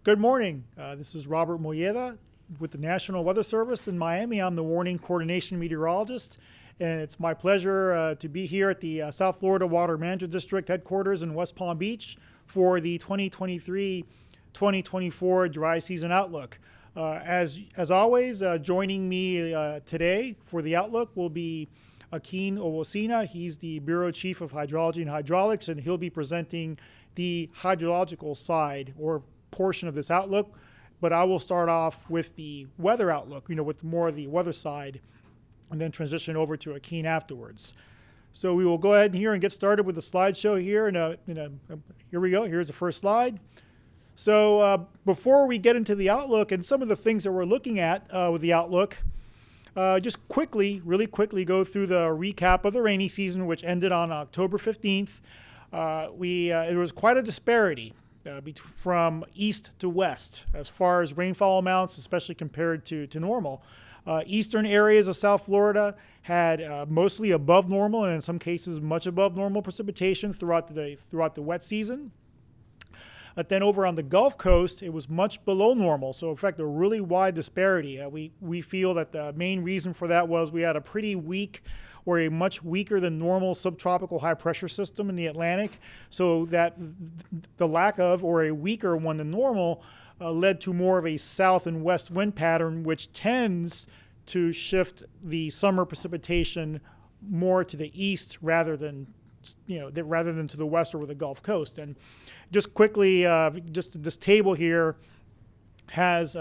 Good morning. This is Robert Moyeda with the National Weather Service in Miami. I'm the Warning Coordination Meteorologist, and it's my pleasure to be here at the South Florida Water Management District headquarters in West Palm Beach for the 2023-2024 dry season outlook. As always, joining me today for the outlook will be Akin Owosina. He's the Bureau Chief of Hydrology and Hydraulics, and he'll be presenting the hydrological side or portion of this outlook. But I will start off with the weather outlook, with more of the weather side, and then transition over to Akin afterwards. So we will go ahead here and get started with the slideshow here. Here we go. Here's the first slide. So before we get into the outlook and some of the things that we're looking at with the outlook, just really quickly go through the recap of the rainy season, which ended on October 15th. It was quite a disparity from east to west as far as rainfall amounts, especially compared to normal. Eastern areas of South Florida had mostly above normal and in some cases much above normal precipitation throughout the wet season. But then over on the Gulf Coast, it was much below normal. So in fact, a really wide disparity. We feel that the main reason for that was we had a pretty weak or a much weaker than normal subtropical high pressure system in the Atlantic. So that the lack of or a weaker one than normal led to more of a south and west wind pattern, which tends to shift the summer precipitation more to the east rather than to the west or the Gulf Coast. And just quickly, just this table here has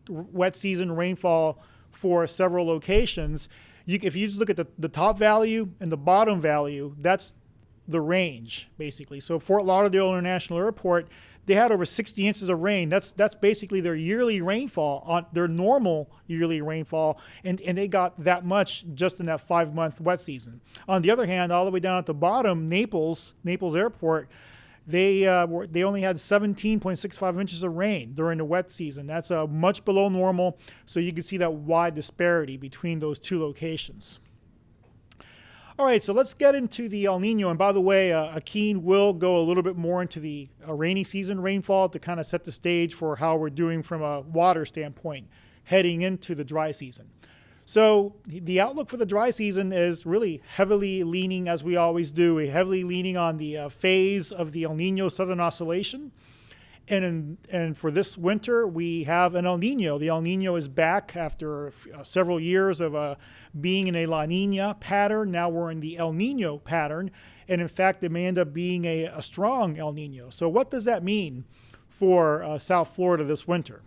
wet season rainfall for several locations. If you just look at the top value and the bottom value, that's the range, basically. So Fort Lauderdale International Airport, they had over 60 inches of rain. That's basically their yearly rainfall, on their normal yearly rainfall, and they got that much just in that 5-month wet season. On the other hand, all the way down at the bottom, Naples Airport, they only had 17.65 inches of rain during the wet season. That's much below normal, so you can see that wide disparity between those two locations. All right, so let's get into the El Nino. And by the way, Akin will go a little bit more into the rainy season rainfall to kind of set the stage for how we're doing from a water standpoint heading into the dry season. So the outlook for the dry season is really heavily leaning, as we always do, heavily leaning on the phase of the El Nino Southern Oscillation. And for this winter, we have an El Nino. The El Nino is back after several years of being in a La Nina pattern. Now we're in the El Nino pattern. And in fact, it may end up being a strong El Nino. So what does that mean for South Florida this winter?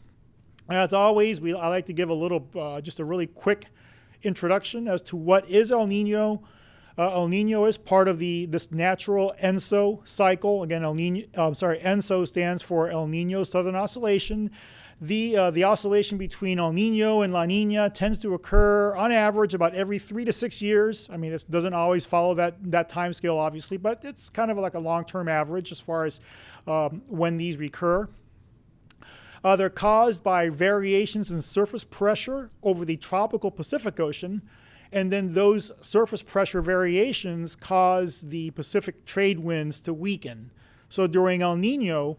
As always, I like to give just a really quick introduction as to what is El Nino. El Nino is part of this natural ENSO cycle. Again, ENSO stands for El Nino Southern Oscillation. The oscillation between El Nino and La Nina tends to occur on average about every 3 to 6 years. I mean, it doesn't always follow that time scale, obviously, but it's kind of like a long-term average as far as when these recur. They're caused by variations in surface pressure over the tropical Pacific Ocean, and then those surface pressure variations cause the Pacific trade winds to weaken. So during El Nino,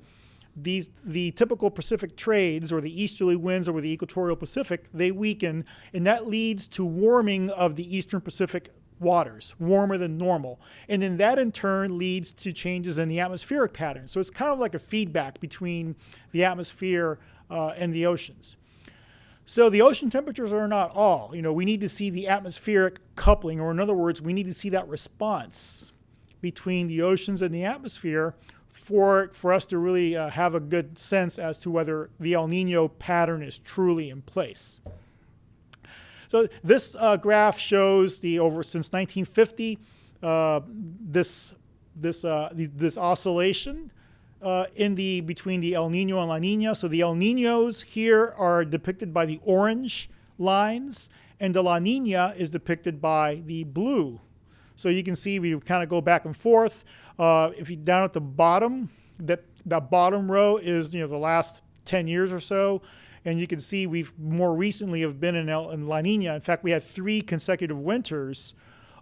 the typical Pacific trades, or the easterly winds over the equatorial Pacific, they weaken, and that leads to warming of the eastern Pacific waters, warmer than normal. And then that in turn leads to changes in the atmospheric pattern. So it's kind of like a feedback between the atmosphere and the oceans. So the ocean temperatures are not all. We need to see the atmospheric coupling, or in other words, we need to see that response between the oceans and the atmosphere for us to really have a good sense as to whether the El Nino pattern is truly in place. So this graph shows since 1950 this oscillation between the El Nino and La Nina. So the El Ninos here are depicted by the orange lines, and the La Nina is depicted by the blue. So you can see we kind of go back and forth. If you down at the bottom, that bottom row is the last 10 years or so. And you can see we've more recently have been in La Nina. In fact, we had 3 consecutive winters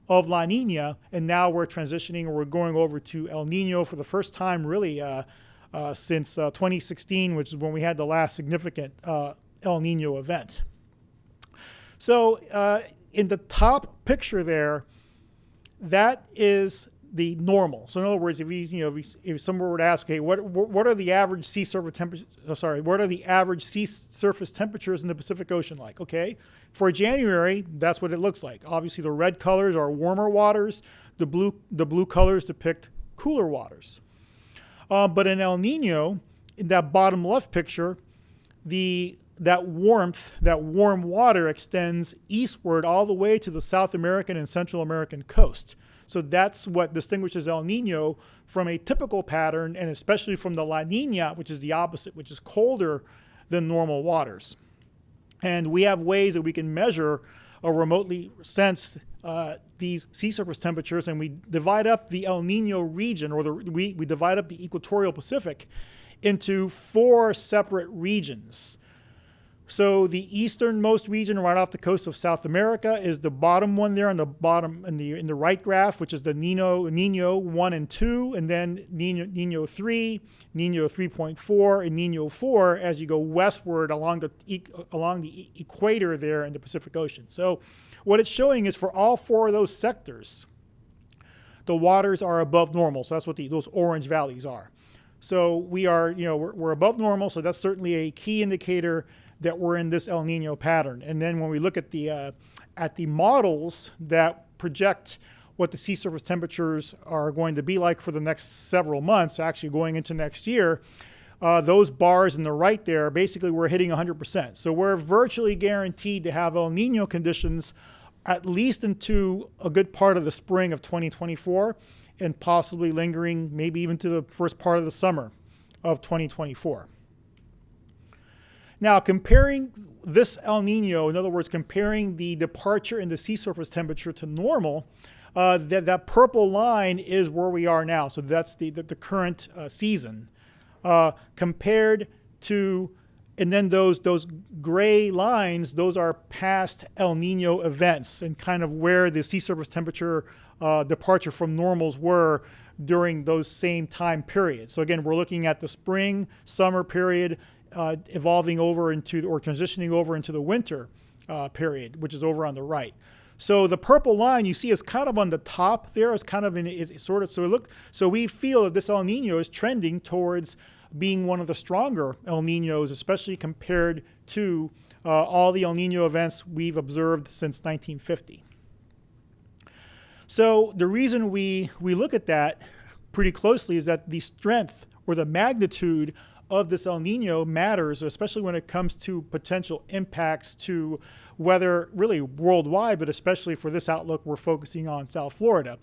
of La Nina, and now we're transitioning, or we're going over to El Nino for the first time really since 2016, which is when we had the last significant El Nino event. So in the top picture there, that is the normal. So in other words, if someone were to ask, okay, what are the average sea surface temperatures? What are the average sea surface temperatures in the Pacific Ocean like? Okay, for January, that's what it looks like. Obviously, the red colors are warmer waters. The blue colors depict cooler waters. But in El Nino, in that bottom left picture, that warm water extends eastward all the way to the South American and Central American coast. So that's what distinguishes El Nino from a typical pattern, and especially from the La Nina, which is the opposite, which is colder than normal waters. And we have ways that we can measure or remotely sense these sea surface temperatures, and we divide up the El Nino region, or we divide up the equatorial Pacific into 4 separate regions. So the easternmost region right off the coast of South America is the bottom one there on the bottom in the right graph, which is the Nino 1 and 2, and then Nino 3, Nino 3.4, and Nino 4 as you go westward along the equator there in the Pacific Ocean. So what it's showing is for all 4 of those sectors, the waters are above normal. So that's what those orange values are. So we're above normal. So that's certainly a key indicator that we're in this El Nino pattern. And then when we look at the models that project what the sea surface temperatures are going to be like for the next several months, actually going into next year, those bars in the right there, basically we're hitting 100%. So we're virtually guaranteed to have El Nino conditions at least into a good part of the spring of 2024, and possibly lingering maybe even to the first part of the summer of 2024. Now, comparing this El Nino, in other words, comparing the departure in the sea surface temperature to normal, that purple line is where we are now. So that's the current season. Compared to, and then those gray lines, those are past El Nino events and kind of where the sea surface temperature departure from normals were during those same time periods. So again, we're looking at the spring, summer period, evolving over into or transitioning over into the winter period, which is over on the right. So the purple line you see is kind of on the top there. It's kind of so we feel that this El Nino is trending towards being one of the stronger El Ninos, especially compared to all the El Nino events we've observed since 1950. So the reason we look at that pretty closely is that the strength or the magnitude of this El Nino matters, especially when it comes to potential impacts to weather really worldwide, but especially for this outlook, we're focusing on South Florida.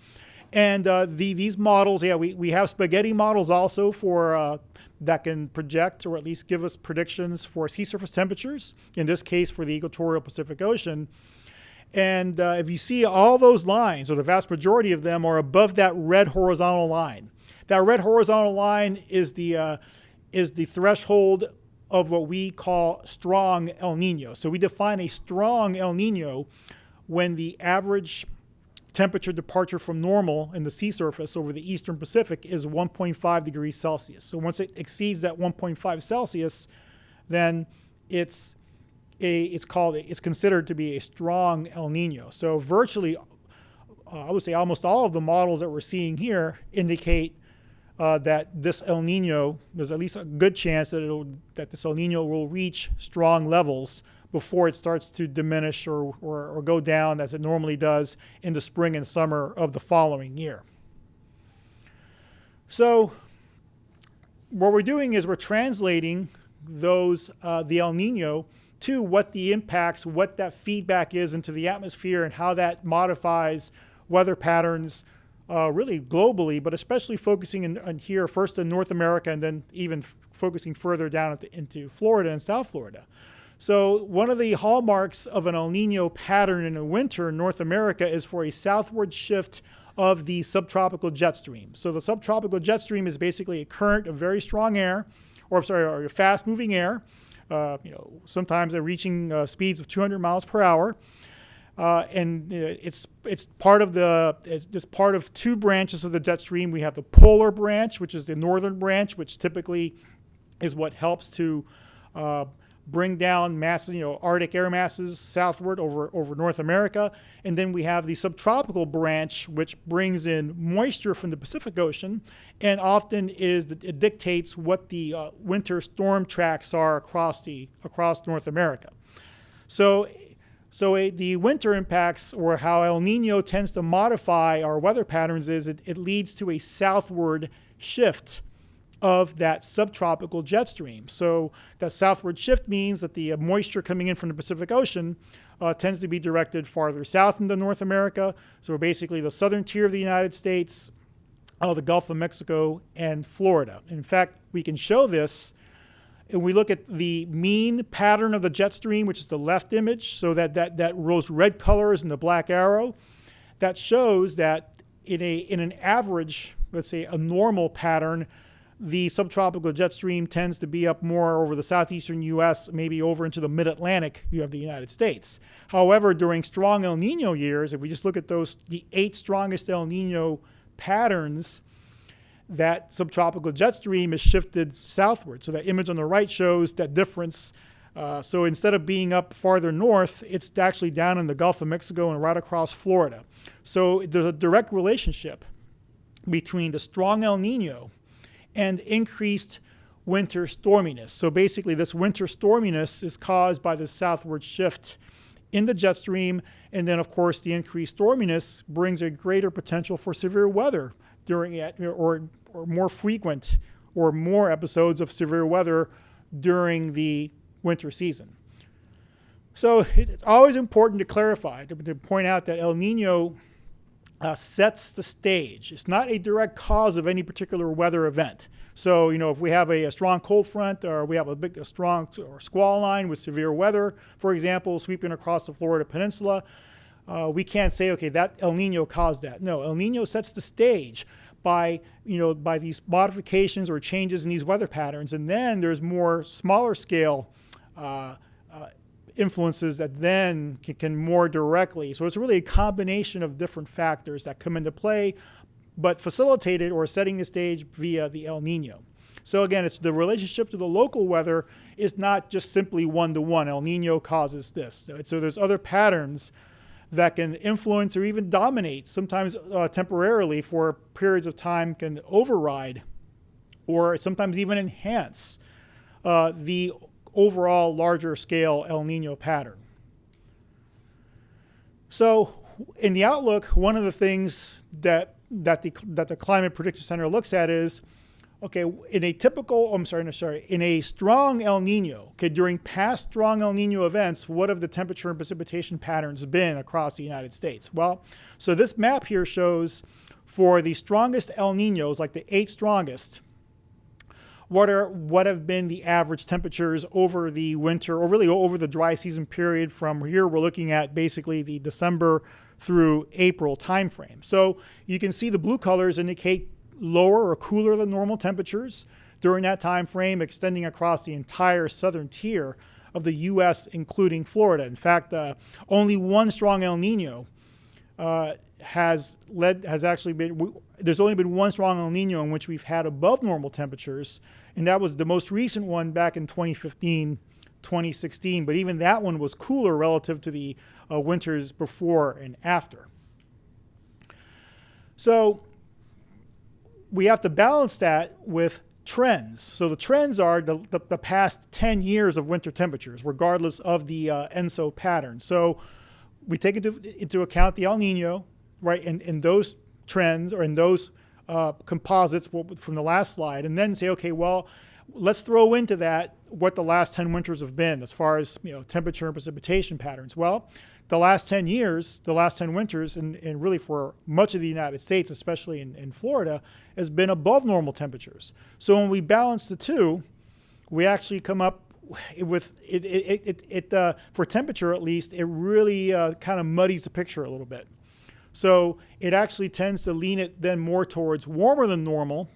And these models, we have spaghetti models also for that can project or at least give us predictions for sea surface temperatures, in this case for the equatorial Pacific Ocean. And if you see all those lines, or the vast majority of them, are above that red horizontal line. That red horizontal line is the threshold of what we call strong El Nino. So we define a strong El Nino when the average temperature departure from normal in the sea surface over the eastern Pacific is 1.5 degrees Celsius. So once it exceeds that 1.5 Celsius, then it's considered to be a strong El Nino. So virtually, I would say almost all of the models that we're seeing here indicate that this El Nino, there's at least a good chance that this El Nino will reach strong levels before it starts to diminish or go down as it normally does in the spring and summer of the following year. So what we're doing is we're translating the El Nino to what the impacts, what that feedback is into the atmosphere, and how that modifies weather patterns really globally, but especially focusing in here first in North America and then even focusing further down into Florida and South Florida. So one of the hallmarks of an El Nino pattern in the winter in North America is for a southward shift of the subtropical jet stream. So the subtropical jet stream is basically a current of very strong air, or fast-moving air, sometimes they're reaching speeds of 200 miles per hour. it's part of it's just part of two branches of the jet stream. We have the polar branch, which is the northern branch, which typically is what helps to bring down masses, Arctic air masses southward over North America. And then we have the subtropical branch, which brings in moisture from the Pacific Ocean, and often it dictates what the winter storm tracks are across North America. So the winter impacts, or how El Nino tends to modify our weather patterns, is it leads to a southward shift of that subtropical jet stream. So that southward shift means that the moisture coming in from the Pacific Ocean tends to be directed farther south into North America. So basically the southern tier of the United States, the Gulf of Mexico, and Florida. In fact, we can show this. And we look at the mean pattern of the jet stream, which is the left image, so that those red colors and the black arrow, that shows that in an average, let's say a normal pattern, the subtropical jet stream tends to be up more over the southeastern U.S., maybe over into the mid-Atlantic of the United States. However, during strong El Nino years, if we just look at the 8 strongest El Nino patterns, that subtropical jet stream is shifted southward. So that image on the right shows that difference. So instead of being up farther north, it's actually down in the Gulf of Mexico and right across Florida. So there's a direct relationship between the strong El Nino and increased winter storminess. So basically this winter storminess is caused by the southward shift in the jet stream, and then of course the increased storminess brings a greater potential for severe weather during it, or more frequent or more episodes of severe weather during the winter season. So it's always important to clarify, to point out that El Nino sets the stage. It's not a direct cause of any particular weather event. So, if we have a strong cold front, or we have a strong squall line with severe weather, for example, sweeping across the Florida Peninsula, we can't say, okay, that El Nino caused that. No, El Nino sets the stage by these modifications or changes in these weather patterns, and then there's more smaller scale influences that then can more directly. So it's really a combination of different factors that come into play, but facilitated or setting the stage via the El Nino. So again, it's the relationship to the local weather is not just simply one-to-one. El Nino causes this. So there's other patterns that can influence or even dominate, sometimes temporarily for periods of time, can override or sometimes even enhance the overall larger scale El Nino pattern. So in the outlook, one of the things that the Climate Prediction Center looks at is, okay, in a strong El Nino, okay, during past strong El Nino events, what have the temperature and precipitation patterns been across the United States? Well, so this map here shows for the strongest El Ninos, like the 8 strongest, what have been the average temperatures over the winter, or really over the dry season period. From here, we're looking at basically the December through April timeframe. So you can see the blue colors indicate lower or cooler than normal temperatures during that time frame, extending across the entire southern tier of the U.S., including Florida. In fact, only one strong El Nino there's only been one strong El Nino in which we've had above normal temperatures, and that was the most recent one back in 2015, 2016. But even that one was cooler relative to the winters before and after. So we have to balance that with trends. So the trends are the past 10 years of winter temperatures, regardless of the ENSO pattern. So we take into account the El Nino, right, and those trends, or in those composites from the last slide, and then say, okay, well, let's throw into that what the last 10 winters have been as far as temperature and precipitation patterns. Well, the last 10 years, the last 10 winters, and really for much of the United States, especially in Florida, has been above normal temperatures. So when we balance the two, we actually come up with for temperature at least, it really kind of muddies the picture a little bit. So it actually tends to lean it then more towards warmer than normal,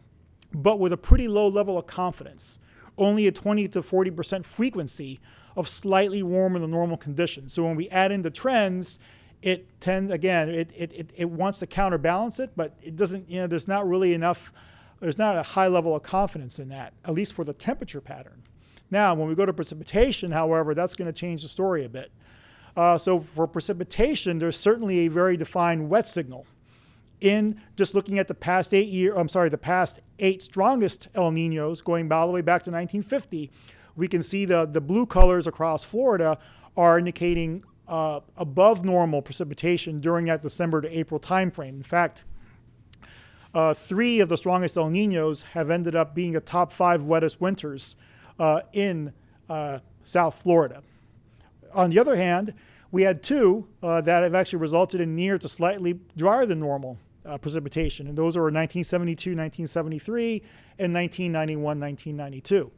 but with a pretty low level of confidence, only a 20 to 40% frequency of slightly warmer than normal conditions. So when we add in the trends, it tends, again, it wants to counterbalance it, but it doesn't, there's not really enough, there's not a high level of confidence in that, at least for the temperature pattern. Now, when we go to precipitation, however, that's going to change the story a bit. So for precipitation, there's certainly a very defined wet signal. In just looking at the past the past 8 strongest El Niños, going all the way back to 1950, we can see the blue colors across Florida are indicating above normal precipitation during that December to April timeframe. In fact, 3 of the strongest El Niños have ended up being the top 5 wettest winters in South Florida. On the other hand, we had 2 that have actually resulted in near to slightly drier than normal precipitation, and those are 1972, 1973, and 1991, 1992.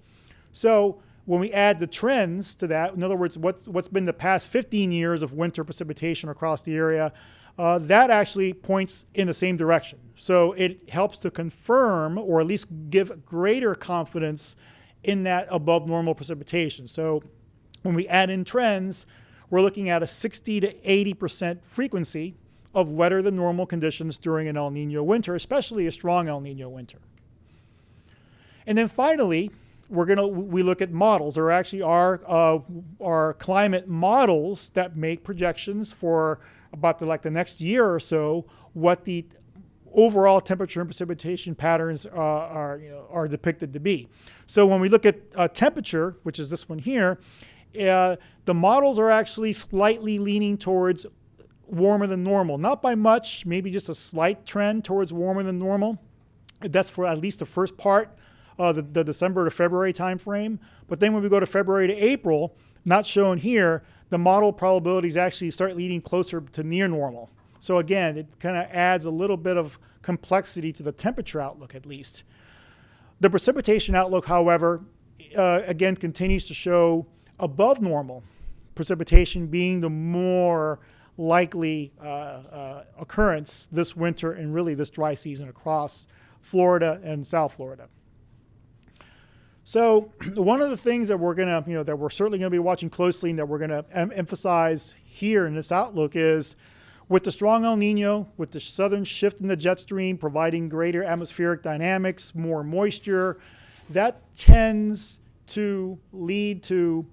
So when we add the trends to that, in other words, what's been the past 15 years of winter precipitation across the area, that actually points in the same direction. So it helps to confirm, or at least give greater confidence in that above normal precipitation. So when we add in trends, we're looking at a 60 to 80% frequency of wetter than normal conditions during an El Nino winter, especially a strong El Nino winter. And then finally, we look at models, or actually our climate models that make projections for about the next year or so, what the overall temperature and precipitation patterns are depicted to be. So when we look at temperature, which is this one here, the models are actually slightly leaning towards warmer than normal. Not by much, maybe just a slight trend towards warmer than normal. That's for at least the first part of the December to February timeframe. But then when we go to February to April, not shown here, the model probabilities actually start leaning closer to near normal. So again, it kind of adds a little bit of complexity to the temperature outlook at least. The precipitation outlook, however, again continues to show above normal precipitation being the more likely occurrence this winter and really this dry season across Florida and South Florida. So one of the things that we're going to, that we're certainly going to be watching closely and that we're going to emphasize here in this outlook is with the strong El Nino, with the southern shift in the jet stream providing greater atmospheric dynamics, more moisture, that tends to lead to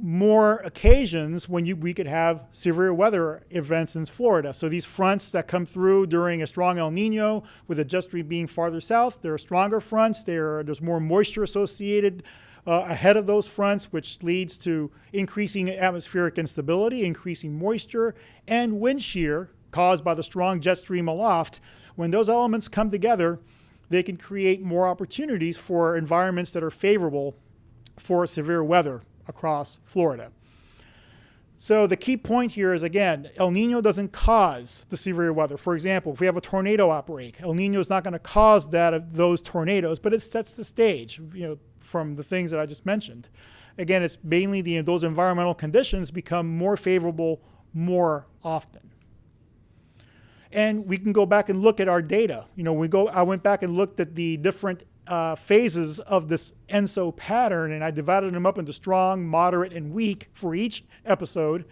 more occasions when we could have severe weather events in Florida. So these fronts that come through during a strong El Nino, with the jet stream being farther south, there are stronger fronts. There's more moisture associated ahead of those fronts, which leads to increasing atmospheric instability, increasing moisture, and wind shear caused by the strong jet stream aloft. When those elements come together, they can create more opportunities for environments that are favorable for severe weather across Florida. So the key point here is, again, El Nino doesn't cause the severe weather. For example, if we have a tornado outbreak, El Nino is not going to cause those tornadoes, but it sets the stage, from the things that I just mentioned. Again, it's mainly those environmental conditions become more favorable more often. And we can go back and look at our data. I went back and looked at the different phases of this ENSO pattern, and I divided them up into strong, moderate, and weak for each episode,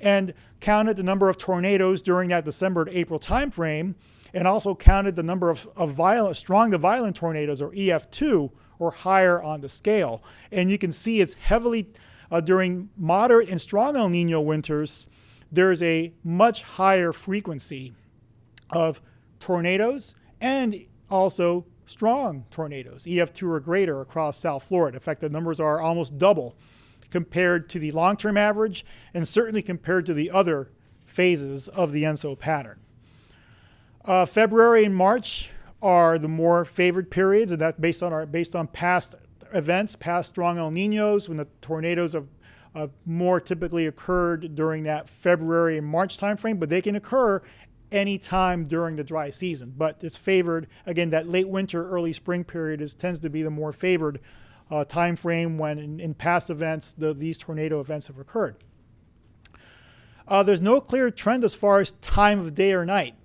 and counted the number of tornadoes during that December to April timeframe, and also counted the number of strong to violent tornadoes, or EF2, or higher on the scale. And you can see it's heavily, during moderate and strong El Nino winters, there's a much higher frequency of tornadoes and also strong tornadoes, EF2 or greater, across South Florida. In fact, the numbers are almost double compared to the long-term average and certainly compared to the other phases of the ENSO pattern. February and March are the more favored periods, and that's based on past events, past strong El Ninos, when the tornadoes have more typically occurred during that February and March timeframe, but they can occur any time during the dry season. But it's favored, again, that late winter, early spring period tends to be the more favored time frame when in past events these tornado events have occurred. There's no clear trend as far as time of day or night.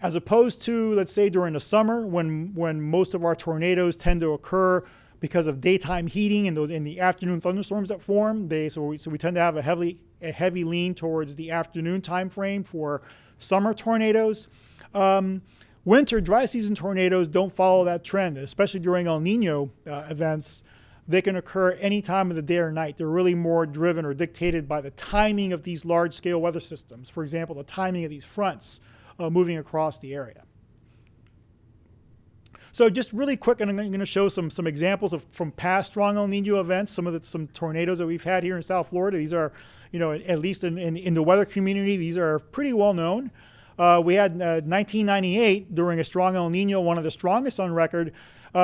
As opposed to, let's say, during the summer when most of our tornadoes tend to occur because of daytime heating and in the afternoon thunderstorms that form. So we tend to have a heavily a heavy lean towards the afternoon time frame for summer tornadoes. Winter dry season tornadoes don't follow that trend, especially during El Nino events. They can occur any time of the day or night. They're really more driven or dictated by the timing of these large-scale weather systems. For example, the timing of these fronts moving across the area. So just really quick, and I'm going to show some examples from past strong El Nino events, some tornadoes that we've had here in South Florida. These are, at least in the weather community, these are pretty well known. We had 1998, during a strong El Nino, one of the strongest on record,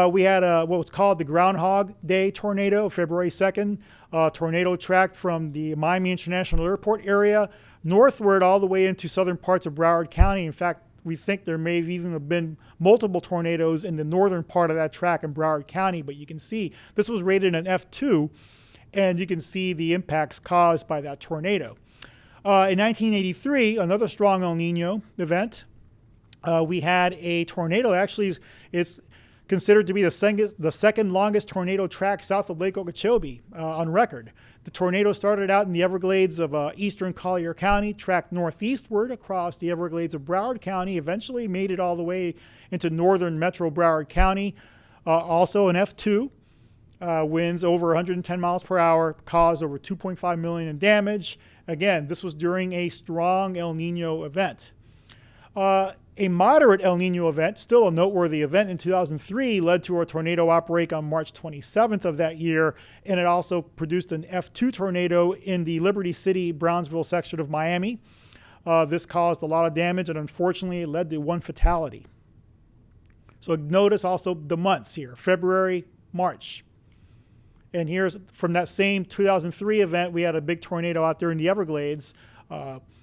we had what was called the Groundhog Day tornado, February 2nd. Tornado tracked from the Miami International Airport area northward all the way into southern parts of Broward County. In fact, we think there may have even been multiple tornadoes in the northern part of that track in Broward County, but you can see this was rated an F2, and you can see the impacts caused by that tornado. In 1983, another strong El Nino event, we had a tornado. Actually, it's considered to be the second longest tornado track south of Lake Okeechobee on record. The tornado started out in the Everglades of eastern Collier County, tracked northeastward across the Everglades of Broward County, eventually made it all the way into northern metro Broward County. Also an F2, winds over 110 miles per hour, caused over $2.5 million in damage. Again, this was during a strong El Nino event. A moderate El Nino event, still a noteworthy event in 2003, led to a tornado outbreak on March 27th of that year, and it also produced an F2 tornado in the Liberty City, Brownsville section of Miami. This caused a lot of damage, and unfortunately, it led to one fatality. So notice also the months here, February, March. And here's from that same 2003 event, we had a big tornado out there in the Everglades.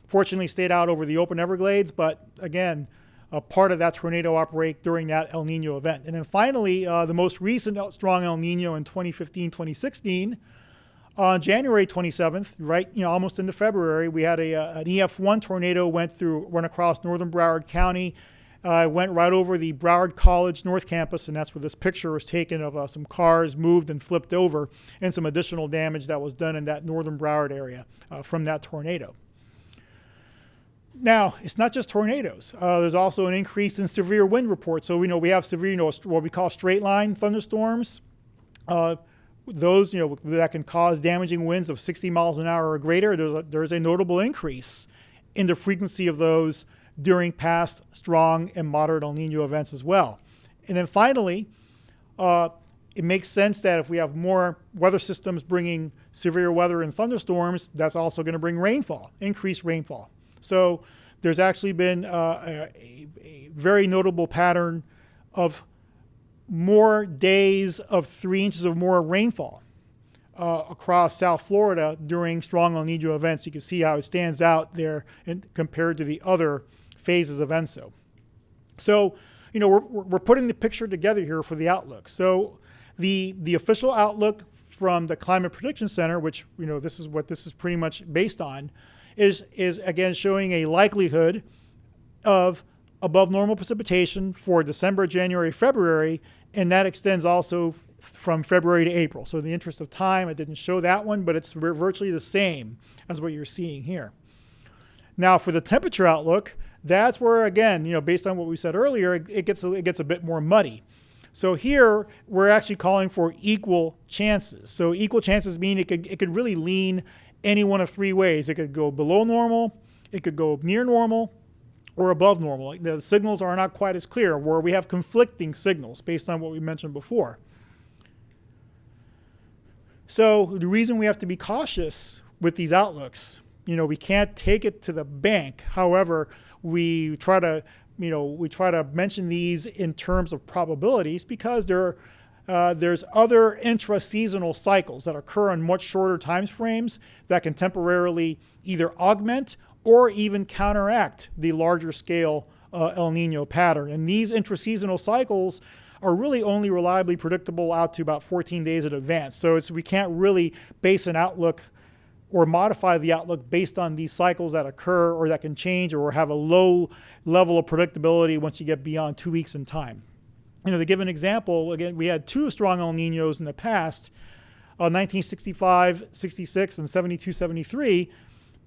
Fortunately, stayed out over the open Everglades, but again, a part of that tornado outbreak during that El Nino event. And then finally, the most recent strong El Nino in 2015-2016, on January 27th, right, almost into February, we had an EF1 tornado went across northern Broward County. Went right over the Broward College North Campus, and that's where this picture was taken of some cars moved and flipped over, and some additional damage that was done in that northern Broward area from that tornado. Now, it's not just tornadoes. There's also an increase in severe wind reports. So we have severe, what we call straight line thunderstorms. Those, that can cause damaging winds of 60 miles an hour or greater. There's a notable increase in the frequency of those during past strong and moderate El Nino events as well. And then finally, it makes sense that if we have more weather systems bringing severe weather and thunderstorms, that's also going to bring rainfall, increased rainfall. So there's actually been a very notable pattern of more days of 3 inches or more rainfall across South Florida during strong El Nino events. You can see how it stands out there compared to the other phases of ENSO. So, we're putting the picture together here for the outlook. So the official outlook from the Climate Prediction Center, which, this is what this is pretty much based on, is again showing a likelihood of above normal precipitation for December, January, February, and that extends also from February to April. So in the interest of time, I didn't show that one, but it's virtually the same as what you're seeing here. Now for the temperature outlook, that's where, again, based on what we said earlier, it gets a bit more muddy. So here we're actually calling for equal chances. So equal chances mean it could really lean any one of three ways. It could go below normal, it could go near normal, or above normal. The signals are not quite as clear, where we have conflicting signals based on what we mentioned before. So the reason we have to be cautious with these outlooks, we can't take it to the bank. However, we try to mention these in terms of probabilities because there's other intra-seasonal cycles that occur in much shorter time frames that can temporarily either augment or even counteract the larger scale El Nino pattern. And these intra-seasonal cycles are really only reliably predictable out to about 14 days in advance. So we can't really base an outlook or modify the outlook based on these cycles that occur or that can change or have a low level of predictability once you get beyond 2 weeks in time. To give an example, again, we had two strong El Ninos in the past, 1965, 66, and 72, 73.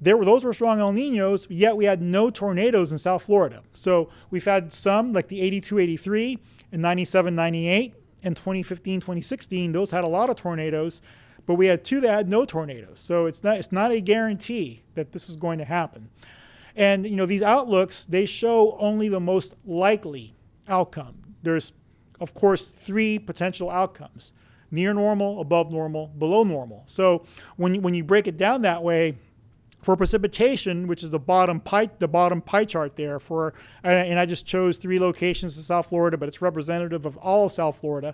those were strong El Ninos, yet we had no tornadoes in South Florida. So we've had some, like the 82-83 and 97-98 and 2015-2016. Those had a lot of tornadoes, but we had 2 that had no tornadoes. So it's not a guarantee that this is going to happen. And these outlooks, they show only the most likely outcome. There's, of course, 3 potential outcomes: near normal, above normal, below normal. So when you break it down that way, for precipitation, which is the bottom pie chart there, and I just chose 3 locations in South Florida, but it's representative of all of South Florida.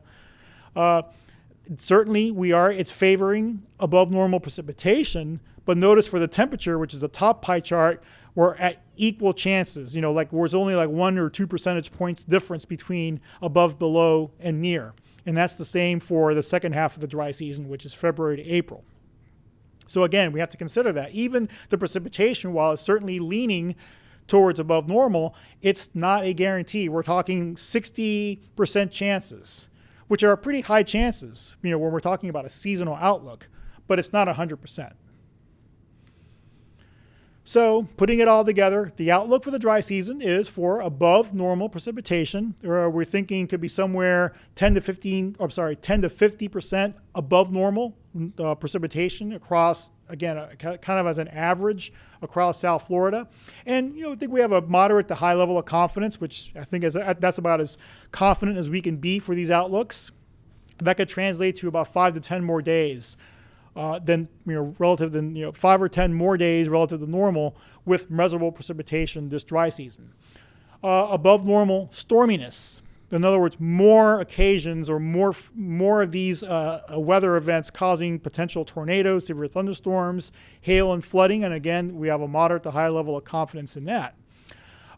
Certainly, it's favoring above normal precipitation, but notice for the temperature, which is the top pie chart, we're at equal chances. Where it's only like 1 or 2 percentage points difference between above, below, and near. And that's the same for the second half of the dry season, which is February to April. So again, we have to consider that. Even the precipitation, while it's certainly leaning towards above normal, it's not a guarantee. We're talking 60% chances, which are pretty high chances, when we're talking about a seasonal outlook, but it's not 100%. So putting it all together, the outlook for the dry season is for above normal precipitation. We're thinking it could be somewhere 10 to 50% above normal precipitation across, again, kind of as an average across South Florida. And I think we have a moderate to high level of confidence, which I think that's about as confident as we can be for these outlooks. That could translate to about 5 to 10 more days. Then 5 or 10 more days relative to normal with measurable precipitation this dry season. Above normal storminess. In other words, more occasions or more of these weather events causing potential tornadoes, severe thunderstorms, hail, and flooding. And again, we have a moderate to high level of confidence in that.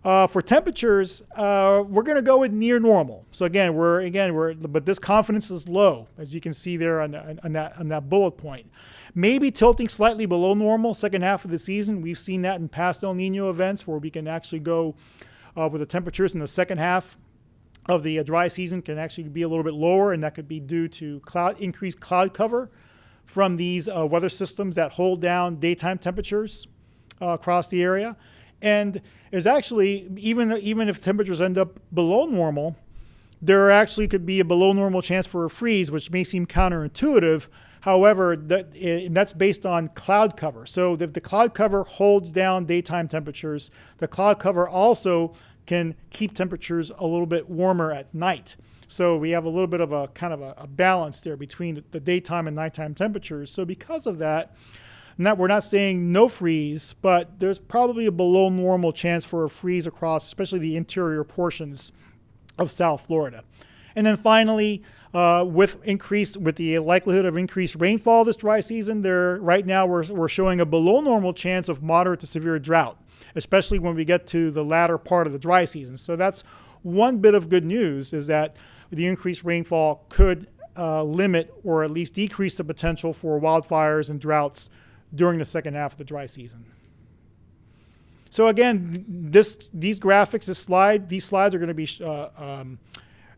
For temperatures, we're going to go with near normal. So but this confidence is low, as you can see there on that bullet point. Maybe tilting slightly below normal second half of the season. We've seen that in past El Nino events where we can actually go with the temperatures in the second half of the dry season can actually be a little bit lower, and that could be due to increased cloud cover from these weather systems that hold down daytime temperatures across the area. And there's actually, even if temperatures end up below normal, there actually could be a below normal chance for a freeze, which may seem counterintuitive. However, that's based on cloud cover. So if the cloud cover holds down daytime temperatures, the cloud cover also can keep temperatures a little bit warmer at night. So we have a little bit of a kind of a balance there between the daytime and nighttime temperatures. So because of that, we're not saying no freeze, but there's probably a below normal chance for a freeze across, especially the interior portions of South Florida. And then finally, with the likelihood of increased rainfall this dry season, right now we're showing a below normal chance of moderate to severe drought, especially when we get to the latter part of the dry season. So that's one bit of good news, is that the increased rainfall could limit or at least decrease the potential for wildfires and droughts during the second half of the dry season. So again, these slides are going to be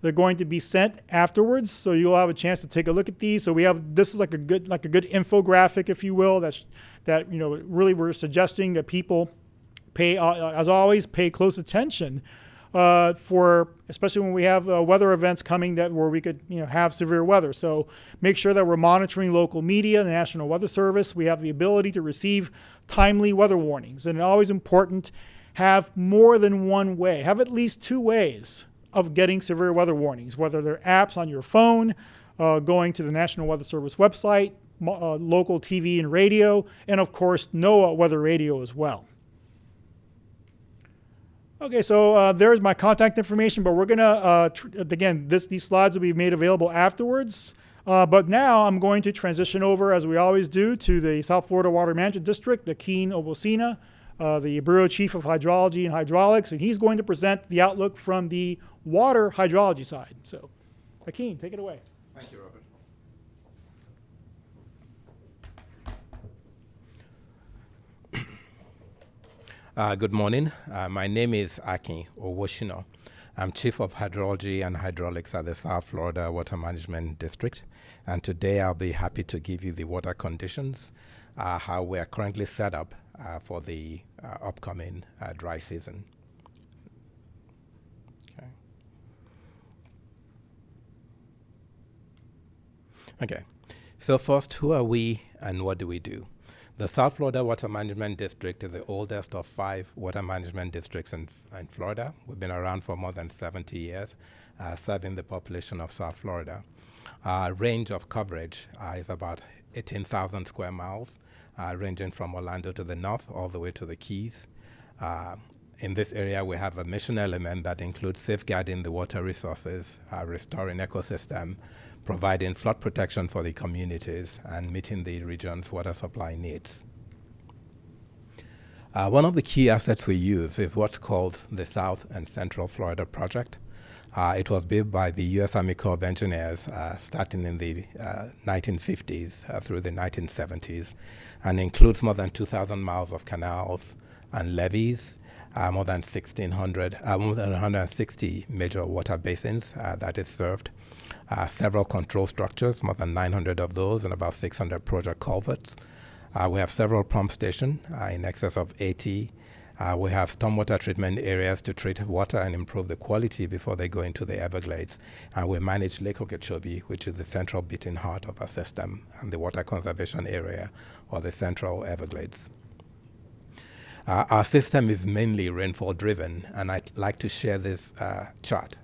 they're going to be sent afterwards, so you'll have a chance to take a look at these. So this is like a good infographic, if you will, that really we're suggesting that people as always pay close attention especially when we have weather events coming where we could have severe weather. So make sure that we're monitoring local media, the National Weather Service. We have the ability to receive timely weather warnings, and always important, have more than one way. Have at least 2 ways of getting severe weather warnings, whether they're apps on your phone, going to the National Weather Service website, local TV and radio, and of course NOAA weather radio as well. Okay, so there's my contact information, but we're gonna, again, these slides will be made available afterwards. But now I'm going to transition over, as we always do, to the South Florida Water Management District, Akin Ovosina, the Bureau Chief of Hydrology and Hydraulics, and he's going to present the outlook from the water hydrology side. So, Akin, take it away. Thank you, Robert. Good morning. My name is Akin Owosina. I'm Chief of Hydrology and Hydraulics at the South Florida Water Management District, and today I'll be happy to give you the water conditions, how we are currently set up for the upcoming dry season. Okay, so first, who are we and what do we do? The South Florida Water Management District is the oldest of 5 water management districts in Florida. We've been around for more than 70 years, serving the population of South Florida. Our range of coverage is about 18,000 square miles, ranging from Orlando to the north all the way to the Keys. In this area, we have a mission element that includes safeguarding the water resources, restoring ecosystem, providing flood protection for the communities, and meeting the region's water supply needs. One of the key assets we use is what's called the South and Central Florida Project. It was built by the U.S. Army Corps of Engineers starting in the 1950s through the 1970s, and includes more than 2,000 miles of canals and levees, more than 160 major water basins that is served. Several control structures, more than 900 of those, and about 600 project culverts. We have several pump stations, in excess of 80. We have stormwater treatment areas to treat water and improve the quality before they go into the Everglades. And we manage Lake Okeechobee, which is the central beating heart of our system, and the water conservation area, or the Central Everglades. Our system is mainly rainfall driven, and I'd like to share this chart.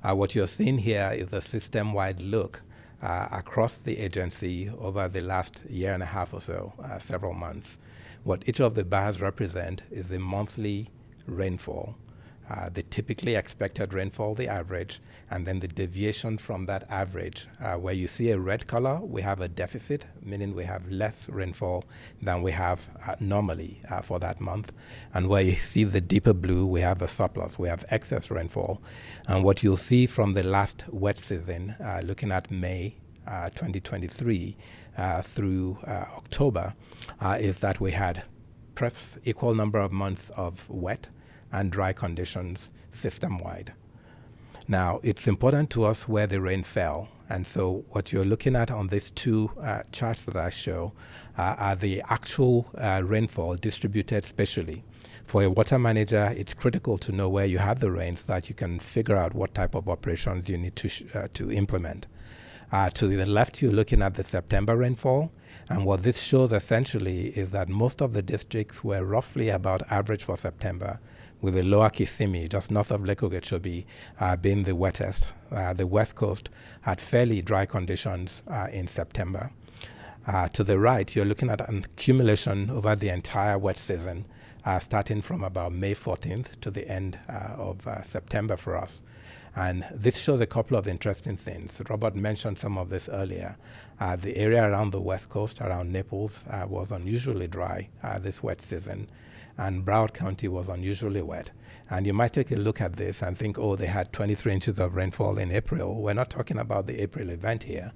What you're seeing here is a system-wide look across the agency over the last year and a half or so, several months. What each of the bars represent is the monthly rainfall, the typically expected rainfall, the average, and then the deviation from that average. Where you see a red color, we have a deficit, meaning we have less rainfall than we have normally for that month. And where you see the deeper blue, we have a surplus, we have excess rainfall. And what you'll see from the last wet season, looking at May 2023 through October, is that we had perhaps equal number of months of wet and dry conditions system-wide. Now, it's important to us where the rain fell, and so what you're looking at on these two charts that I show are the actual rainfall distributed spatially. For a water manager, it's critical to know where you have the rain so that you can figure out what type of operations you need to implement. To the left, you're looking at the September rainfall, and what this shows essentially is that most of the districts were roughly about average for September, with the lower Kissimmee, just north of Lake Okeechobee, being the wettest. The West Coast had fairly dry conditions in September. To the right, you're looking at an accumulation over the entire wet season, starting from about May 14th to the end of September for us. And this shows a couple of interesting things. Robert mentioned some of this earlier. The area around the West Coast, around Naples, was unusually dry this wet season, and Broward County was unusually wet. And you might take a look at this and think, oh, they had 23 inches of rainfall in April. We're not talking about the April event here.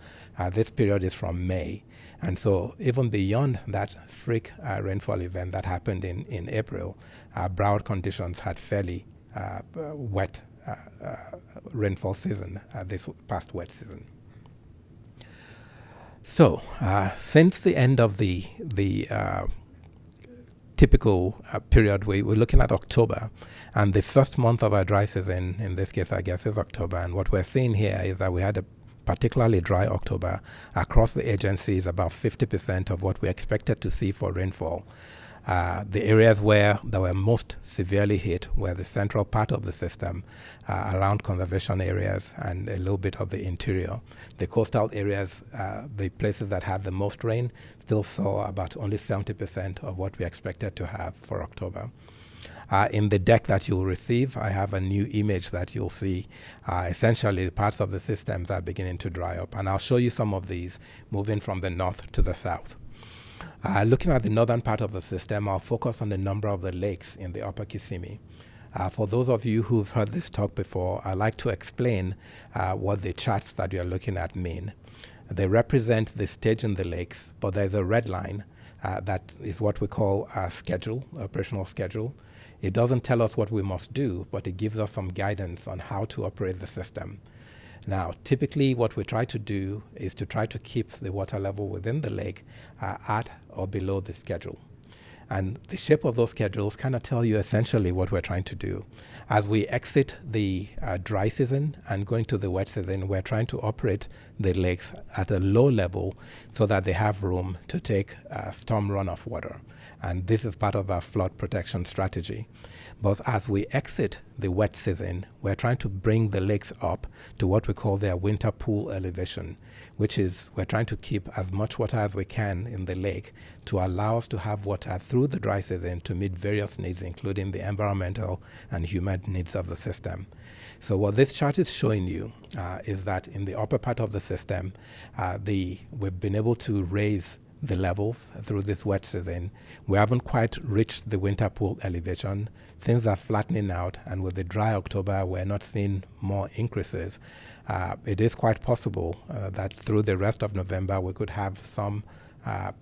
This period is from May. And so even beyond that freak rainfall event that happened in April, Broward conditions had fairly wet rainfall season, this past wet season. So since the end of the typical period, we're looking at October, and the first month of our dry season, in this case I guess is October, and what we're seeing here is that we had a particularly dry October. Across the agency is about 50% of what we expected to see for rainfall. The areas where they were most severely hit were the central part of the system, around conservation areas and a little bit of the interior. The coastal areas, the places that had the most rain, still saw about only 70% of what we expected to have for October. In the deck that you'll receive, I have a new image that you'll see. Essentially, parts of the systems are beginning to dry up, and I'll show you some of these moving from the north to the south. Looking at the northern part of the system, I'll focus on the number of the lakes in the upper Kissimmee. For those of you who've heard this talk before, I'd like to explain what the charts that you're looking at mean. They represent the stage in the lakes, but there's a red line that is what we call a schedule, operational schedule. It doesn't tell us what we must do, but it gives us some guidance on how to operate the system. Now, typically what we try to do is to try to keep the water level within the lake at or below the schedule. And the shape of those schedules kind of tell you essentially what we're trying to do. As we exit the dry season and go into the wet season, we're trying to operate the lakes at a low level so that they have room to take storm runoff water. And this is part of our flood protection strategy. But as we exit the wet season, we're trying to bring the lakes up to what we call their winter pool elevation, which is we're trying to keep as much water as we can in the lake to allow us to have water through the dry season to meet various needs, including the environmental and human needs of the system. So what this chart is showing you is that in the upper part of the system, we've been able to raise the levels through this wet season. We haven't quite reached the winter pool elevation. Things are flattening out, and with the dry October, we're not seeing more increases. It is quite possible that through the rest of November, we could have some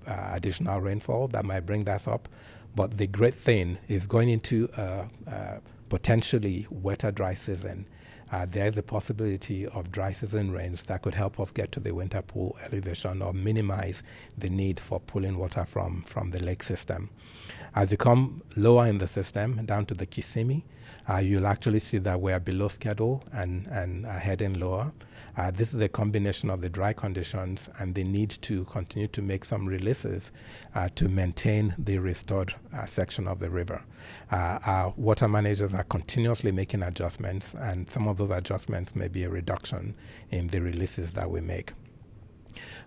additional rainfall that might bring that up. But the great thing is going into potentially wetter dry season. There is a possibility of dry season rains that could help us get to the winter pool elevation or minimize the need for pulling water from the lake system. As you come lower in the system, down to the Kissimmee, you'll actually see that we're below schedule and heading lower. This is a combination of the dry conditions and the need to continue to make some releases to maintain the restored section of the river. Our water managers are continuously making adjustments, and some of those adjustments may be a reduction in the releases that we make.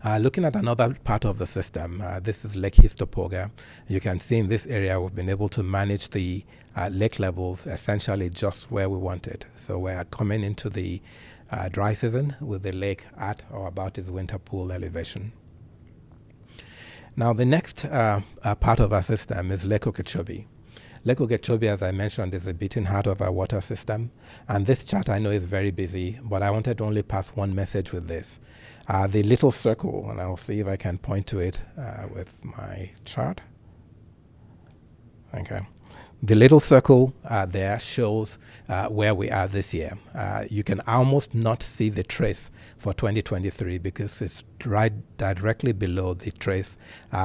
Looking at another part of the system, this is Lake Histopoga. You can see in this area we've been able to manage the lake levels essentially just where we want it. So we're coming into the dry season with the lake at or about its winter pool elevation. Now the next part of our system is Lake Okeechobee. Lake Okeechobee, as I mentioned, is the beating heart of our water system. And this chart I know is very busy, but I wanted to only pass one message with this. The little circle, and I'll see if I can point to it with my chart. Okay. The little circle there shows where we are this year. You can almost not see the trace for 2023 because it's right directly below the trace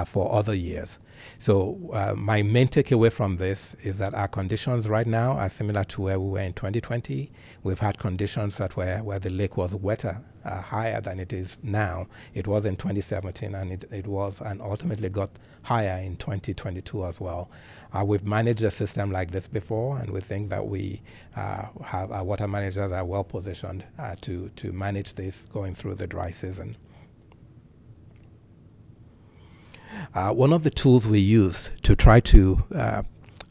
for other years. So my main takeaway from this is that our conditions right now are similar to where we were in 2020. We've had conditions that where the lake was wetter, higher than it is now. It was in 2017, and it was and ultimately got higher in 2022 as well. We've managed a system like this before, and we think that we have our water managers are well positioned to manage this going through the dry season. One of the tools we use to try to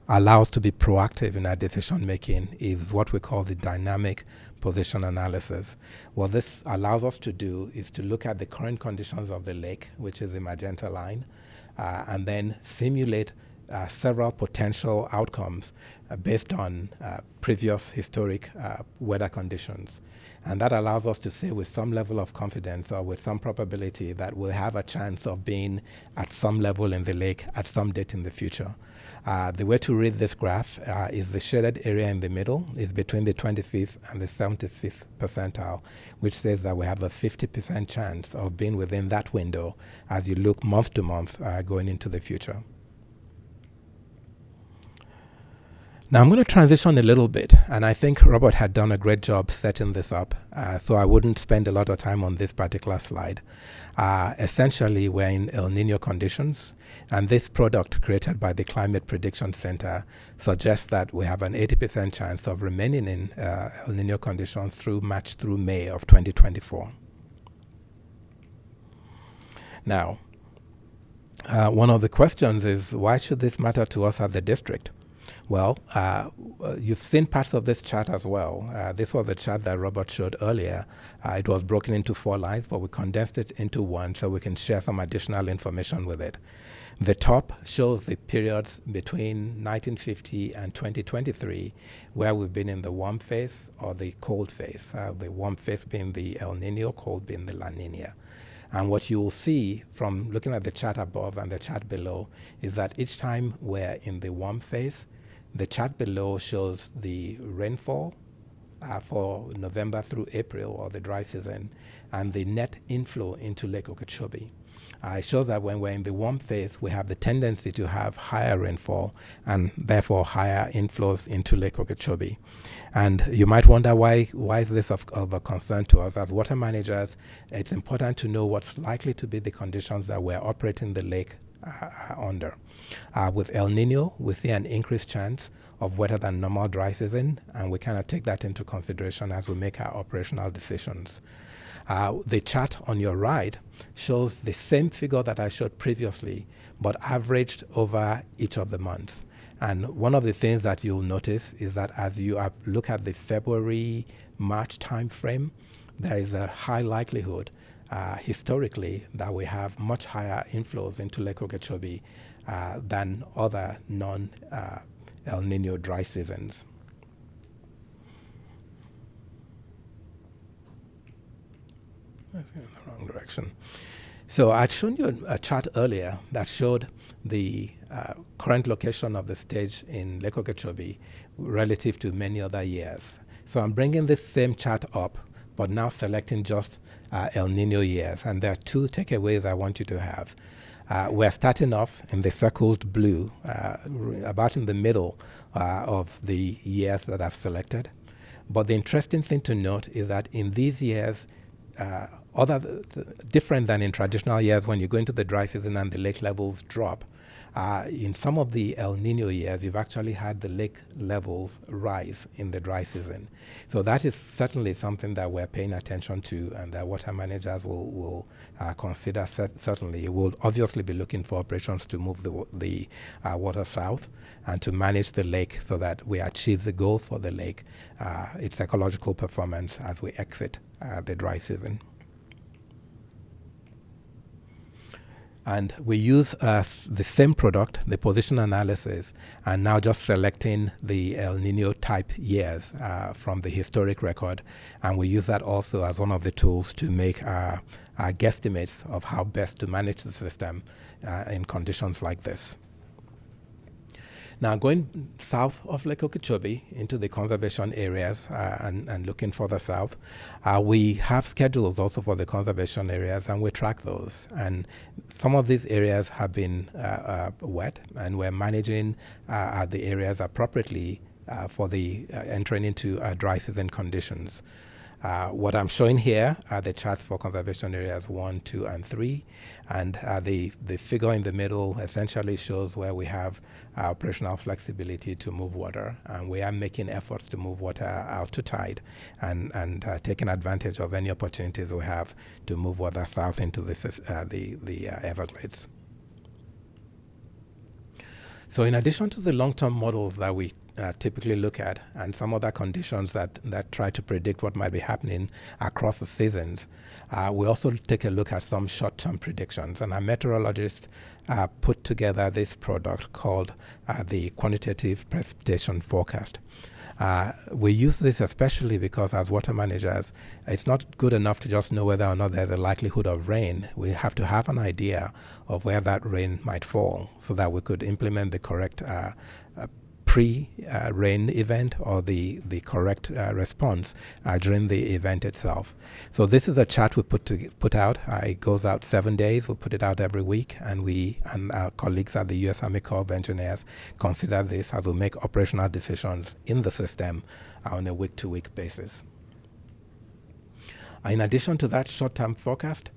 allow us to be proactive in our decision making is what we call the dynamic position analysis. What this allows us to do is to look at the current conditions of the lake, which is the magenta line, and then simulate several potential outcomes based on previous historic weather conditions. And that allows us to say with some level of confidence or with some probability that we'll have a chance of being at some level in the lake at some date in the future. The way to read this graph is the shaded area in the middle is between the 25th and the 75th percentile, which says that we have a 50% chance of being within that window as you look month to month going into the future. Now I'm going to transition a little bit, and I think Robert had done a great job setting this up, so I wouldn't spend a lot of time on this particular slide. Essentially, we're in El Nino conditions, and this product created by the Climate Prediction Center suggests that we have an 80% chance of remaining in El Nino conditions through March through May of 2024. Now, one of the questions is, why should this matter to us at the district? Well, you've seen parts of this chart as well. This was a chart that Robert showed earlier. It was broken into 4 lines, but we condensed it into one so we can share some additional information with it. The top shows the periods between 1950 and 2023, where we've been in the warm phase or the cold phase, the warm phase being the El Nino, cold being the La Nina. And what you will see from looking at the chart above and the chart below is that each time we're in the warm phase, The chart below shows the rainfall for November through April, or the dry season, and the net inflow into Lake Okeechobee. It shows that when we're in the warm phase, we have the tendency to have higher rainfall and therefore higher inflows into Lake Okeechobee. And you might wonder why is this of a concern to us? As water managers, it's important to know what's likely to be the conditions that we're operating the lake under. With El Nino, we see an increased chance of wetter than normal dry season, and we kind of take that into consideration as we make our operational decisions. The chart on your right shows the same figure that I showed previously, but averaged over each of the months. And one of the things that you'll notice is that as you look at the February-March time frame, there is a high likelihood historically that we have much higher inflows into Lake Okeechobee than other non-El Nino dry seasons. That's in the wrong direction. So I'd shown you a chart earlier that showed the current location of the stage in Lake Okeechobee relative to many other years. So I'm bringing this same chart up, but now selecting just El Nino years. And there are two takeaways I want you to have. We're starting off in the circled blue, about in the middle of the years that I've selected. But the interesting thing to note is that in these years, different than in traditional years when you go into the dry season and the lake levels drop, in some of the El Nino years, you've actually had the lake levels rise in the dry season. So that is certainly something that we're paying attention to, and that water managers will consider. Certainly, we'll obviously be looking for operations to move the water south and to manage the lake so that we achieve the goals for the lake, its ecological performance as we exit the dry season. And we use the same product, the position analysis, and now just selecting the El Nino type years from the historic record. And we use that also as one of the tools to make our guesstimates of how best to manage the system in conditions like this. Now, going south of Lake Okeechobee into the conservation areas and looking further south, we have schedules also for the conservation areas, and we track those. And some of these areas have been wet, and we're managing the areas appropriately for the entering into dry season conditions. What I'm showing here are the charts for conservation areas 1, 2, and 3. And the figure in the middle essentially shows where we have operational flexibility to move water. And we are making efforts to move water out to tide and taking advantage of any opportunities we have to move water south into the Everglades. So in addition to the long-term models that we typically look at, and some other conditions that try to predict what might be happening across the seasons, we also take a look at some short-term predictions. And our meteorologists put together this product called the Quantitative Precipitation Forecast. We use this especially because as water managers, it's not good enough to just know whether or not there's a likelihood of rain. We have to have an idea of where that rain might fall so that we could implement the correct pre-rain event or the correct response during the event itself. So this is a chart we put out. It goes out 7 days. We put it out every week, and we and our colleagues at the U.S. Army Corps of Engineers consider this as we make operational decisions in the system on a week-to-week basis. In addition to that short-term forecast,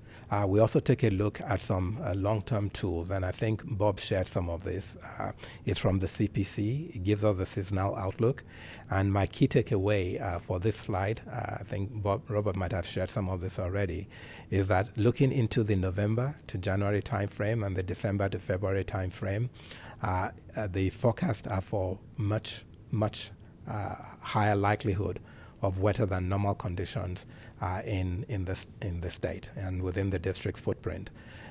we also take a look at some long-term tools, and I think Bob shared some of this. It's from the CPC. It gives us a seasonal outlook. And my key takeaway for this slide, I think Robert might have shared some of this already, is that looking into the November to January timeframe and the December to February timeframe, the forecasts are for much higher likelihood of wetter than normal conditions in the state and within the district's footprint.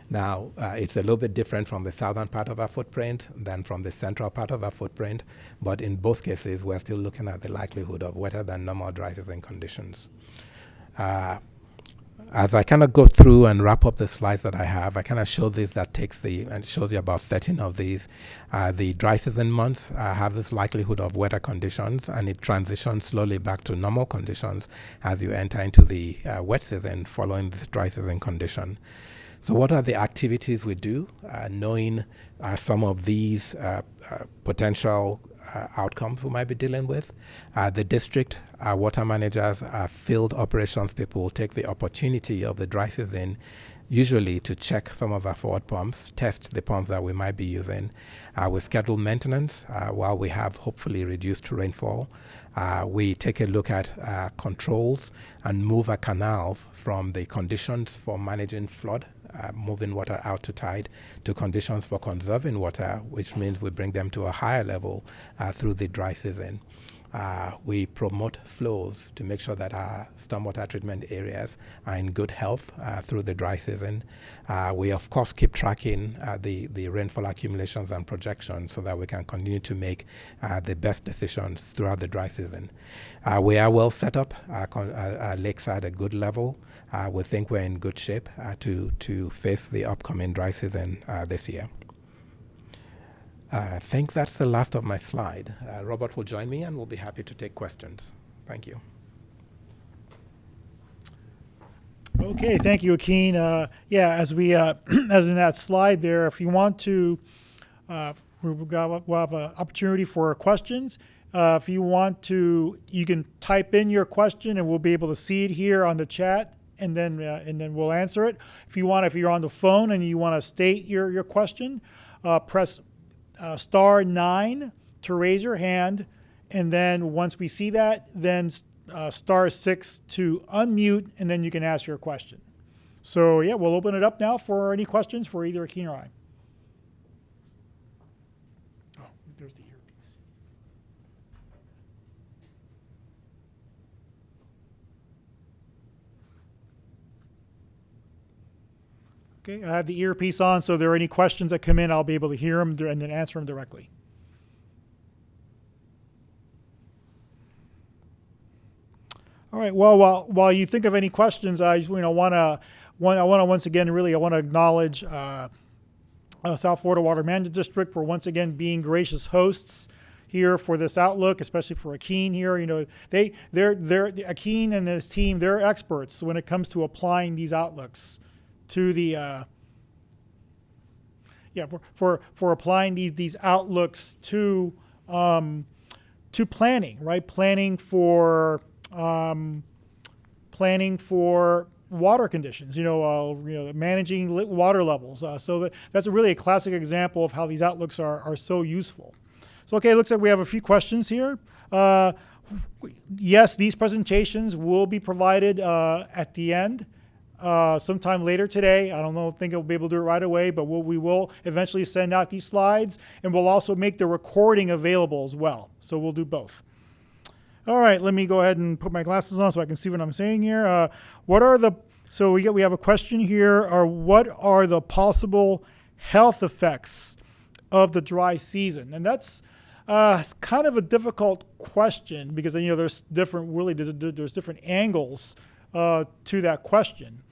Now, it's a little bit different from the southern part of our footprint than from the central part of our footprint, but in both cases, we're still looking at the likelihood of wetter than normal dry season conditions. As I kind of go through and wrap up the slides that I have, I kind of show this that takes and shows you about 13 of these. The dry season months have this likelihood of wetter conditions, and it transitions slowly back to normal conditions as you enter into the wet season following the dry season condition. So what are the activities we do, knowing some of these potential outcomes we might be dealing with? The district, our water managers, our field operations people will take the opportunity of the dry season usually to check some of our forward pumps, test the pumps that we might be using. We schedule maintenance while we have hopefully reduced rainfall. We take a look at controls and move our canals from the conditions for managing flood, moving water out to tide, to conditions for conserving water, which means we bring them to a higher level through the dry season. We promote flows to make sure that our stormwater treatment areas are in good health through the dry season. We, of course, keep tracking the rainfall accumulations and projections so that we can continue to make the best decisions throughout the dry season. We are well set up. Our lakes are at a good level. We think we're in good shape to face the upcoming dry season this year. I think that's the last of my slide. Robert will join me and we'll be happy to take questions. Thank you. Okay, thank you, Akin. Yeah, as we as in that slide there, if you want to, we'll have an opportunity for questions. If you want to, you can type in your question and we'll be able to see it here on the chat, and then we'll answer it. If you're on the phone and you want to state your question, press star 9 to raise your hand, and then once we see that, then star 6 to unmute, and then you can ask your question. So yeah, we'll open it up now for any questions for either Akin or I. Oh, there's the earpiece. Okay, I have the earpiece on, so if there are any questions that come in, I'll be able to hear them and then answer them directly. All right. Well, while you think of any questions, I just want to once again acknowledge South Florida Water Management District for once again being gracious hosts here for this outlook, especially for Akin here. You know, they're Akin and his team. They're experts when it comes to applying these outlooks to the for applying these outlooks to planning, right? Planning for water conditions, managing water levels. So that's really a classic example of how these outlooks are so useful. So, okay, it looks like we have a few questions here. Yes, these presentations will be provided at the end. Sometime later today. I don't think I'll be able to do it right away, but we will eventually send out these slides, and we'll also make the recording available as well. So we'll do both. All right, let me go ahead and put my glasses on so I can see what I'm saying here. So we have a question here. What are the possible health effects of the dry season? And that's kind of a difficult question because there's different angles to that question.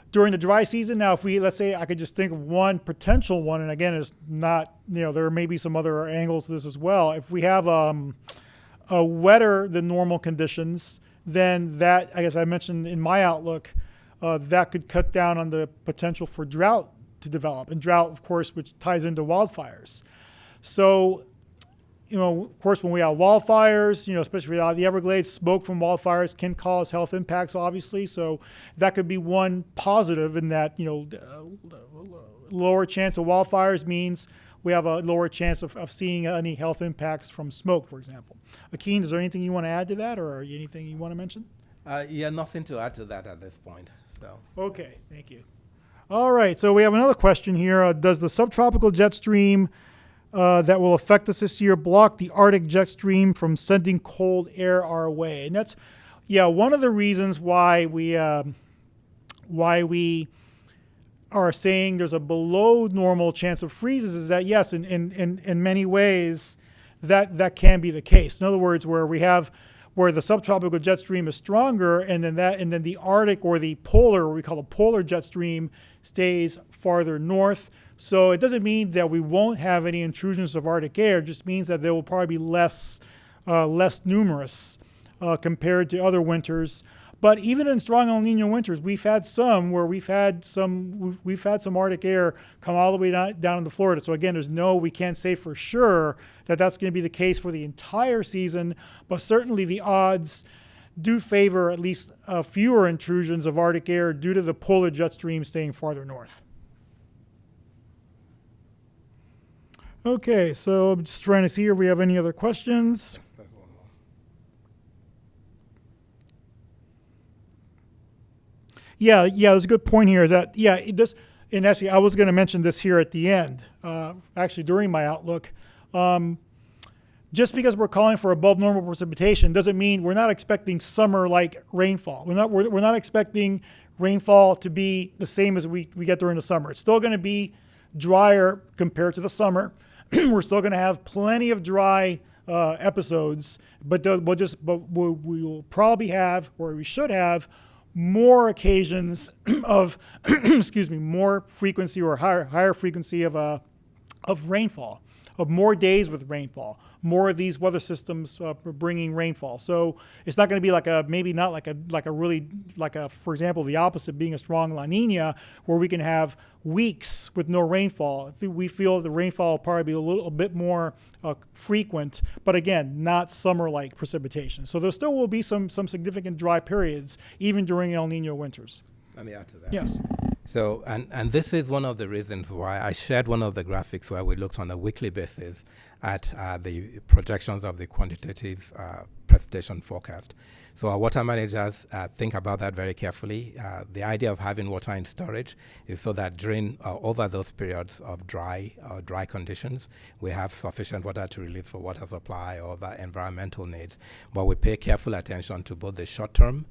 During the dry season, now let's say I could just think of one potential one, and again, it's not, there may be some other angles to this as well. If we have a wetter than normal conditions, then that, I guess I mentioned in my outlook, that could cut down on the potential for drought to develop, and drought, of course, which ties into wildfires. So, of course, when we have wildfires, especially out of the Everglades, smoke from wildfires can cause health impacts, obviously. So that could be one positive in that, lower chance of wildfires means we have a lower chance of seeing any health impacts from smoke, for example. Akin, is there anything you want to add to that, or anything you want to mention? Yeah, nothing to add to that at this point. So. Okay, thank you. All right, so we have another question here. Does the subtropical jet stream that will affect us this year block the Arctic jet stream from sending cold air our way? And that's, one of the reasons why we are saying there's a below normal chance of freezes is that, yes, in many ways that can be the case. In other words, where we have where the subtropical jet stream is stronger, and then the Arctic or the polar, what we call the polar jet stream, stays farther north. So it doesn't mean that we won't have any intrusions of Arctic air. It just means that they will probably be less numerous compared to other winters. But even in strong El Nino winters, we've had some Arctic air come all the way down into Florida. So again, we can't say for sure that that's going to be the case for the entire season, but certainly the odds do favor at least fewer intrusions of Arctic air due to the polar jet stream staying farther north. Okay, so I'm just trying to see if we have any other questions. Yeah, there's a good point here. Is that and actually I was going to mention this here at the end. Actually, during my outlook, just because we're calling for above normal precipitation doesn't mean we're not expecting summer-like rainfall. We're not expecting rainfall to be the same as we get during the summer. It's still going to be drier compared to the summer. We're still going to have plenty of dry episodes, but we will probably have, or we should have, more occasions of, more frequency or higher frequency of rainfall, of more days with rainfall, more of these weather systems bringing rainfall. So it's not going to be for example, the opposite being a strong La Nina, where we can have weeks with no rainfall. We feel the rainfall will probably be a little bit more frequent, but again, not summer-like precipitation. So there still will be some significant dry periods, even during El Nino winters. Let me add to that. Yes. So, and this is one of the reasons why I shared one of the graphics where we looked on a weekly basis at the projections of the quantitative precipitation forecast. So our water managers think about that very carefully. The idea of having water in storage is so that during over those periods of dry conditions, we have sufficient water to relieve for water supply or other environmental needs. But we pay careful attention to both the short-term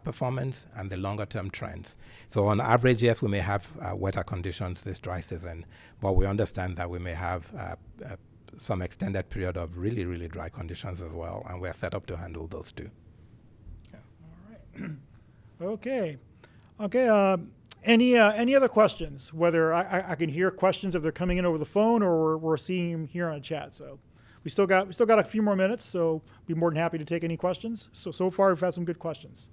performance and the longer-term trends. So on average, yes, we may have wetter conditions this dry season, but we understand that we may have some extended period of really, really dry conditions as well, and we're set up to handle those too. Okay. Any other questions? Whether I can hear questions if they're coming in over the phone or we're seeing them here on the chat. So we still got a few more minutes. So be more than happy to take any questions. So far we've had some good questions.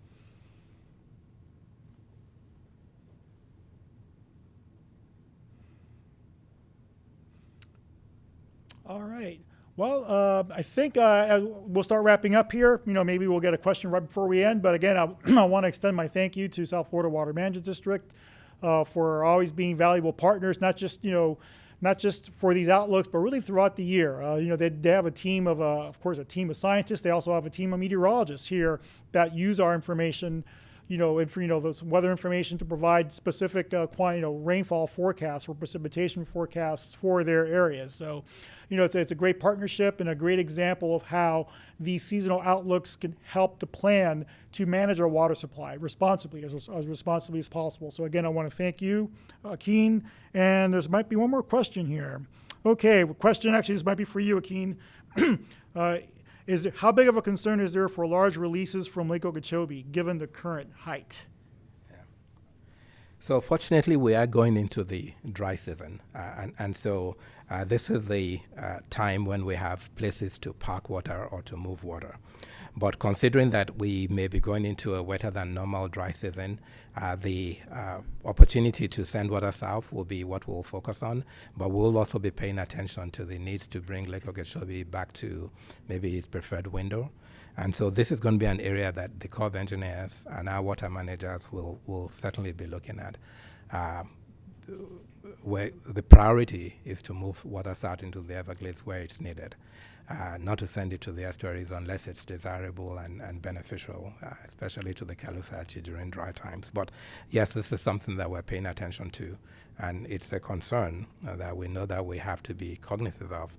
All right. Well, I think we'll start wrapping up here. Maybe we'll get a question right before we end. But again, I want to extend my thank you to South Florida Water Management District for always being valuable partners, not just for these outlooks, but really throughout the year. They have a team of course, a team of scientists. They also have a team of meteorologists here that use our information, those weather information to provide specific rainfall forecasts or precipitation forecasts for their areas. So, it's a great partnership and a great example of how these seasonal outlooks can help to plan to manage our water supply responsibly, as responsibly as possible. So again, I want to thank you, Akeen. And there might be one more question here. Okay, question actually, this might be for you, Akeen. How big of a concern is there for large releases from Lake Okeechobee, given the current height? So fortunately, we are going into the dry season, and so this is the time when we have places to park water or to move water. But considering that we may be going into a wetter than normal dry season, the opportunity to send water south will be what we'll focus on, but we'll also be paying attention to the needs to bring Lake Okeechobee back to maybe its preferred window. And so this is going to be an area that the Corps of Engineers and our water managers will certainly be looking at. Where the priority is to move water south into the Everglades where it's needed, not to send it to the estuaries unless it's desirable and beneficial, especially to the Caloosahatchee during dry times. But yes, this is something that we're paying attention to, and it's a concern that we know that we have to be cognizant of.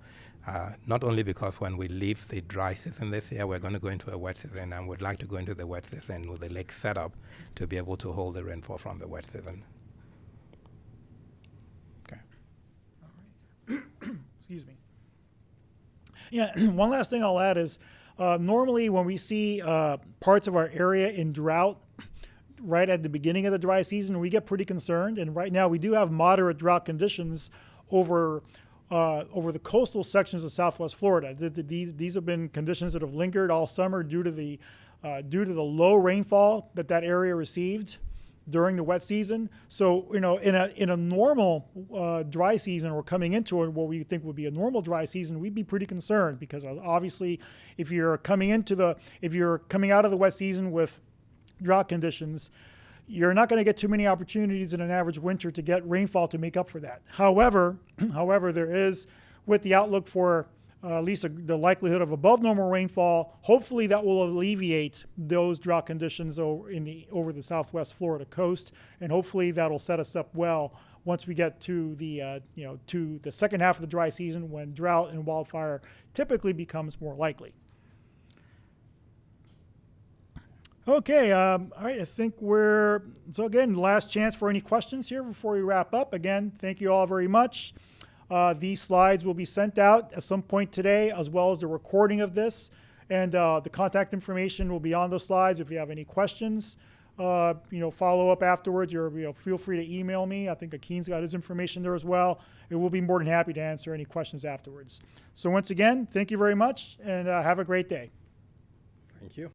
Not only because when we leave the dry season this year, we're going to go into a wet season, and we'd like to go into the wet season with the lake set up to be able to hold the rainfall from the wet season. Okay. All right. Excuse me. Yeah, one last thing I'll add is Normally, when we see parts of our area in drought right at the beginning of the dry season, we get pretty concerned. And right now, we do have moderate drought conditions over the coastal sections of Southwest Florida. These have been conditions that have lingered all summer due to the low rainfall that area received during the wet season. So, in a normal dry season, or coming into it, what we think would be a normal dry season, we'd be pretty concerned, because obviously, if you're coming out of the wet season with drought conditions, you're not going to get too many opportunities in an average winter to get rainfall to make up for that. However, there is, with the outlook for at least the likelihood of above normal rainfall, hopefully that will alleviate those drought conditions over the Southwest Florida coast, and hopefully that'll set us up well once we get to the second half of the dry season, when drought and wildfire typically becomes more likely. Okay, all right, I think so again, last chance for any questions here before we wrap up. Again, thank you all very much. These slides will be sent out at some point today, as well as the recording of this, and the contact information will be on those slides. If you have any questions, follow up afterwards, feel free to email me. I think Akeen's got his information there as well, and we'll be more than happy to answer any questions afterwards. So once again, thank you very much, and have a great day. Thank you.